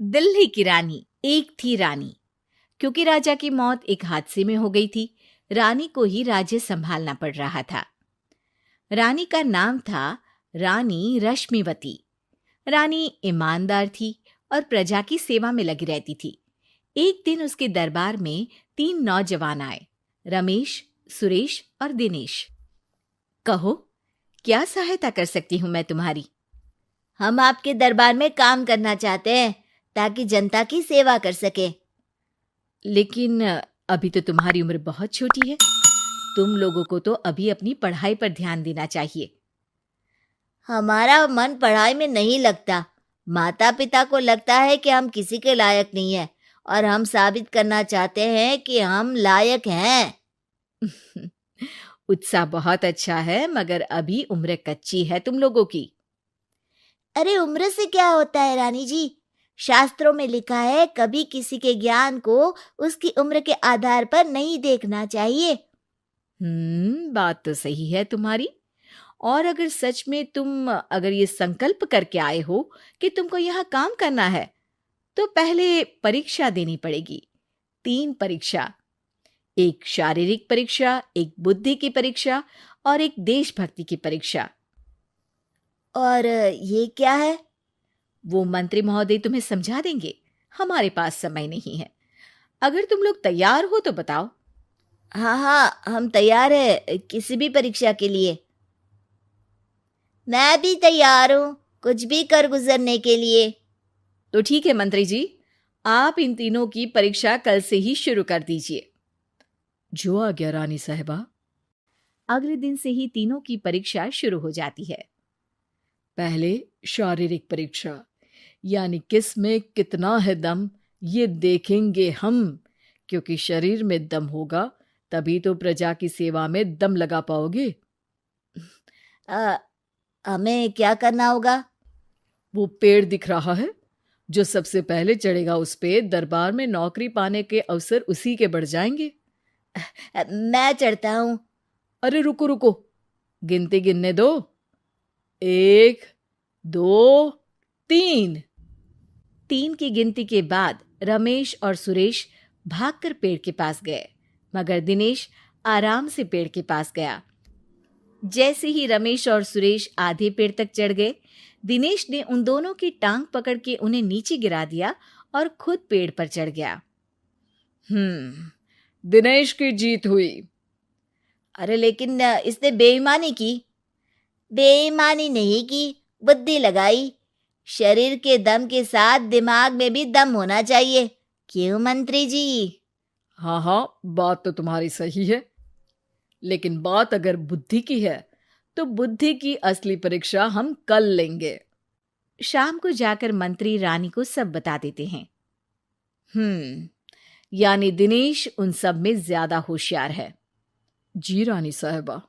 दिल्ली की रानी। एक थी रानी। क्योंकि राजा की मौत एक हादसे में हो गई थी, रानी को ही राज्य संभालना पड़ रहा था। रानी का नाम था रानी रश्मिवती। रानी ईमानदार थी और प्रजा की सेवा में लगी रहती थी। एक दिन उसके दरबार में 3 नौजवान आए, रमेश, सुरेश और दिनेश। कहो, क्या सहायता कर सकती हूँ मैं तुम्हारी? हम आपके दरबार में काम करना चाहते हैं ताकि जनता की सेवा कर सके। लेकिन अभी तो तुम्हारी उम्र बहुत छोटी है। तुम लोगों को तो अभी अपनी पढ़ाई पर ध्यान देना चाहिए। हमारा मन पढ़ाई में नहीं लगता। माता पिता को लगता है कि हम किसी के लायक नहीं हैं और हम साबित करना चाहते हैं कि हम लायक हैं। उत्साह बहुत अच्छा है, मगर अभी उम्र कच्ची है तुम लोगों की। अरे उम्र से क्या होता है रानी जी? शास्त्रों में लिखा है कभी किसी के ज्ञान को उसकी उम्र के आधार पर नहीं देखना चाहिए। बात तो सही है तुम्हारी। और अगर सच में तुम अगर ये संकल्प करके आए हो कि तुमको यहाँ काम करना है, तो पहले परीक्षा देनी पड़ेगी। 3 परीक्षा, एक शारीरिक परीक्षा, एक बुद्धि की परीक्षा और एक देशभक्ति की परीक्षा। और ये क्या है? वो मंत्री महोदय तुम्हें समझा देंगे। हमारे पास समय नहीं है। अगर तुम लोग तैयार हो तो बताओ। हाँ हाँ, हम तैयार है किसी भी परीक्षा के लिए। मैं भी तैयार हूँ कुछ भी कर गुजरने के लिए। तो ठीक है मंत्री जी, आप इन तीनों की परीक्षा कल से ही शुरू कर दीजिए। जो आ गया रानी साहिबा। अगले दिन से ही तीनों की परीक्षा शुरू हो जाती है। पहले शारीरिक परीक्षा, यानी किस में कितना है दम, ये देखेंगे हम। क्योंकि शरीर में दम होगा तभी तो प्रजा की सेवा में दम लगा पाओगे। हमें क्या करना होगा? वो पेड़ दिख रहा है, जो सबसे पहले चढ़ेगा उस पे दरबार में नौकरी पाने के अवसर उसी के बढ़ जाएंगे। मैं चढ़ता हूँ। अरे रुको रुको, गिनती गिनने दो। 1, 2, 3। 3 की गिनती के बाद रमेश और सुरेश भागकर पेड़ के पास गए, मगर दिनेश आराम से पेड़ के पास गया। जैसे ही रमेश और सुरेश आधे पेड़ तक चढ़ गए, दिनेश ने उन दोनों की टांग पकड़ के उन्हें नीचे गिरा दिया और खुद पेड़ पर चढ़ गया। दिनेश की जीत हुई। अरे लेकिन इसने बेईमानी की। बेईमानी नहीं की, बुद्धि लगाई। शरीर के दम के साथ दिमाग में भी दम होना चाहिए। क्यों मंत्री जी? हाँ हाँ, बात तो तुम्हारी सही है, लेकिन बात अगर बुद्धि की है तो बुद्धि की असली परीक्षा हम कल लेंगे। शाम को जाकर मंत्री रानी को सब बता देते हैं। यानी दिनेश उन सब में ज्यादा होशियार है। जी रानी साहिबा।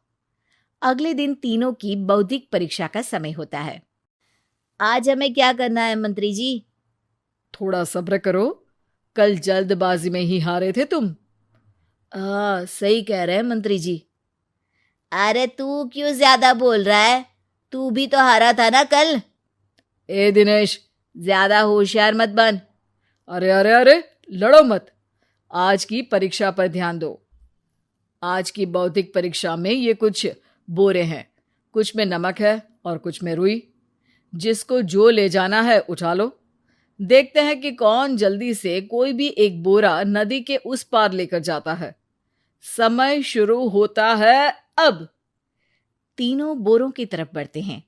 अगले दिन तीनों की बौद्धिक परीक्षा का समय होता है। आज हमें क्या करना है मंत्री जी? थोड़ा सब्र करो, कल जल्दबाजी में ही हारे थे तुम। सही कह रहे हैं मंत्री जी। अरे तू क्यों ज्यादा बोल रहा है? तू भी तो हारा था ना कल। ए दिनेश, ज्यादा होशियार मत बन। अरे अरे अरे, लड़ो मत। आज की परीक्षा पर ध्यान दो। आज की बौद्धिक परीक्षा में ये कुछ बोरे हैं, कुछ में नमक है और कुछ में रुई। जिसको जो ले जाना है उठा लो। देखते हैं कि कौन जल्दी से कोई भी एक बोरा नदी के उस पार लेकर जाता है। समय शुरू होता है अब। तीनों बोरों की तरफ बढ़ते हैं।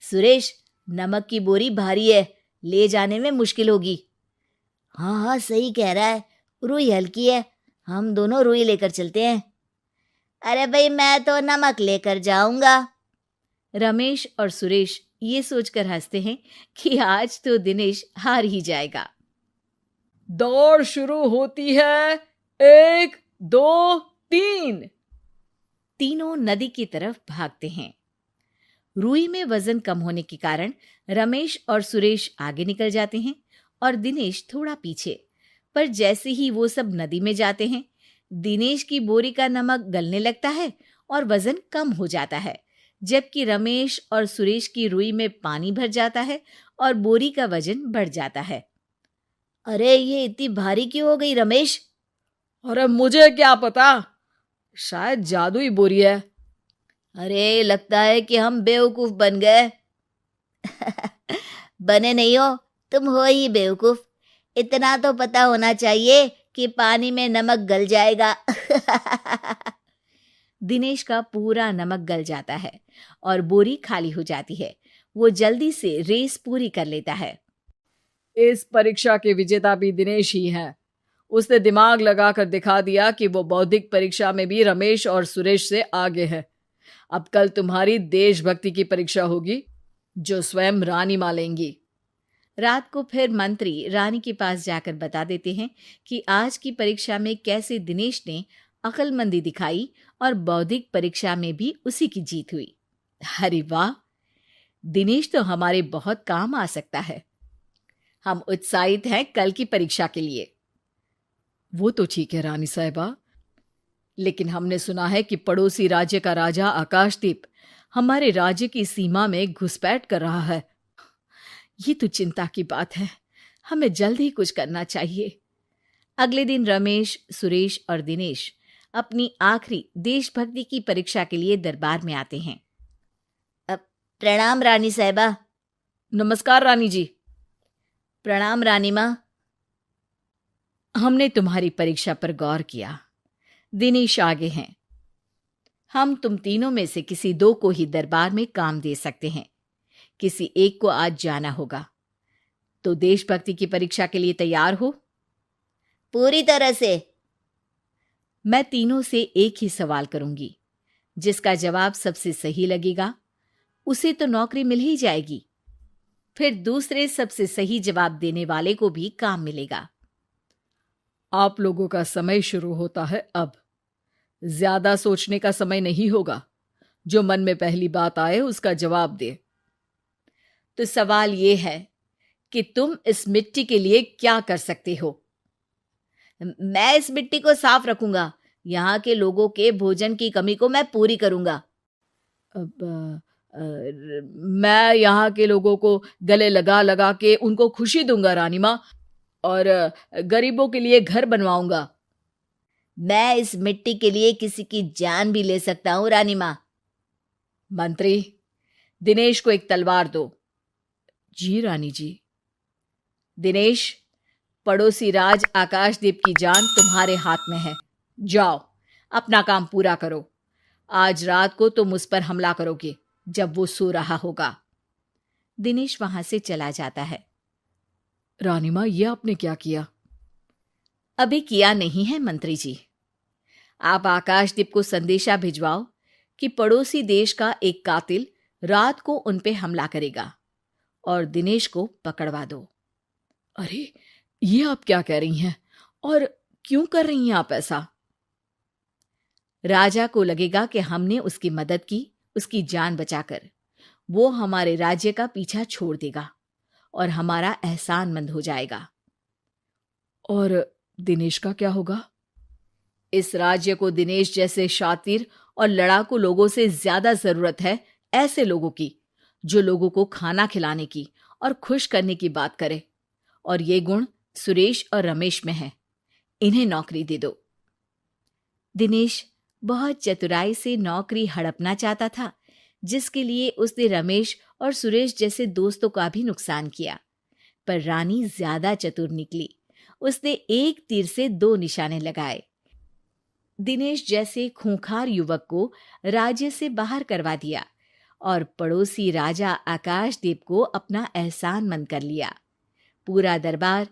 सुरेश, नमक की बोरी भारी है, ले जाने में मुश्किल होगी। हाँ हाँ, सही कह रहा है, रुई हल्की है, हम दोनों रुई लेकर चलते हैं। अरे भाई, मैं तो नमक लेकर जाऊंगा। रमेश और सुरेश ये सोचकर हंसते हैं कि आज तो दिनेश हार ही जाएगा। दौड़ शुरू होती है। 1, 2, 3। तीनों नदी की तरफ भागते हैं। रुई में वजन कम होने के कारण रमेश और सुरेश आगे निकल जाते हैं और दिनेश थोड़ा पीछे। पर जैसे ही वो सब नदी में जाते हैं, दिनेश की बोरी का नमक गलने लगता है और वजन कम हो जाता है, जबकि रमेश और सुरेश की रुई में पानी भर जाता है और बोरी का वजन बढ़ जाता है। अरे ये इतनी भारी क्यों हो गई रमेश? अरे मुझे क्या पता, शायद जादुई बोरी है। अरे लगता है कि हम बेवकूफ बन गए। बने नहीं हो, तुम हो ही बेवकूफ। इतना तो पता होना चाहिए कि पानी में नमक गल जाएगा। दिनेश का पूरा नमक गल जाता है और बोरी खाली हो जाती है। वो जल्दी से रेस पूरी कर लेता है। इस परीक्षा के विजेता भी दिनेश ही हैं। उसने दिमाग लगाकर दिखा दिया कि वो बौद्धिक परीक्षा में भी रमेश और सुरेश से आगे है। अब कल तुम्हारी देशभक्ति की परीक्षा होगी, जो स्वयं रानी मां लेंगी। रात को फिर मंत्री रानी के पास जाकर बता देते हैं कि आज की परीक्षा में कैसे दिनेश ने अक्लमंदी दिखाई और बौद्धिक परीक्षा में भी उसी की जीत हुई। अरे वाह, दिनेश तो हमारे बहुत काम आ सकता है। हम उत्साहित हैं कल की परीक्षा के लिए। वो तो ठीक है रानी साहिबा, लेकिन हमने सुना है कि पड़ोसी राज्य का राजा आकाशदीप हमारे राज्य की सीमा में घुसपैठ कर रहा है। ये तो चिंता की बात है। हमें जल्द ही कुछ करना चाहिए। अगले दिन रमेश, सुरेश और दिनेश अपनी आखिरी देशभक्ति की परीक्षा के लिए दरबार में आते हैं। प्रणाम रानी साहिबा। नमस्कार रानी जी। प्रणाम रानी माँ। हमने तुम्हारी परीक्षा पर गौर किया। दिनेश आगे हैं। हम तुम तीनों में से किसी दो को ही दरबार में काम दे सकते हैं। किसी एक को आज जाना होगा। तो देशभक्ति की परीक्षा के लिए तैयार हो? पूरी तरह से। मैं तीनों से एक ही सवाल करूंगी। जिसका जवाब सबसे सही लगेगा उसे तो नौकरी मिल ही जाएगी। फिर दूसरे सबसे सही जवाब देने वाले को भी काम मिलेगा। आप लोगों का समय शुरू होता है अब। ज्यादा सोचने का समय नहीं होगा। जो मन में पहली बात आए उसका जवाब दे। तो सवाल यह है कि तुम इस मिट्टी के लिए क्या कर सकते हो? मैं इस मिट्टी को साफ रखूंगा। यहाँ के लोगों के भोजन की कमी को मैं पूरी करूंगा। मैं यहाँ के लोगों को गले लगा लगा के उनको खुशी दूंगा रानी माँ, और गरीबों के लिए घर बनवाऊंगा। मैं इस मिट्टी के लिए किसी की जान भी ले सकता हूँ रानी माँ। मंत्री, दिनेश को एक तलवार दो। जी रानी जी। दिनेश, पड़ोसी राज आकाशदीप की जान तुम्हारे हाथ में है। जाओ, अपना काम पूरा करो। आज रात को तुम उस पर हमला करोगे जब वो सो रहा होगा। दिनेश वहां से चला जाता है। रानी माँ, ये आपने क्या किया? अभी किया नहीं है मंत्री जी। आप आकाशदीप को संदेशा भिजवाओ कि पड़ोसी देश का एक कातिल रात को उन पे हमला करेगा और दिनेश को पकड़वा दो। अरे, ये आप क्या कह रही हैं? और क्यों कर रही हैं आप ऐसा? राजा को लगेगा कि हमने उसकी मदद की, उसकी जान बचाकर। वो हमारे राज्य का पीछा छोड़ देगा और हमारा एहसानमंद हो जाएगा। और दिनेश का क्या होगा? इस राज्य को दिनेश जैसे शातिर और लड़ाकू लोगों से ज्यादा जरूरत है ऐसे लोगों की, जो लोगों को खाना खिलाने की और खुश करने की बात करे। और ये गुण सुरेश और रमेश में है। इन्हें नौकरी दे दो। दिनेश बहुत चतुराई से नौकरी हड़पना चाहता था, जिसके लिए उसने रमेश और सुरेश जैसे दोस्तों का भी नुकसान किया। पर रानी ज्यादा चतुर निकली। उसने एक तीर से दो निशाने लगाए। दिनेश जैसे खूंखार युवक को राज्य से बाहर करवा दिया और पड़ोसी राजा आकाशदीप को अपना एहसानमंद कर लिया। पूरा दरबार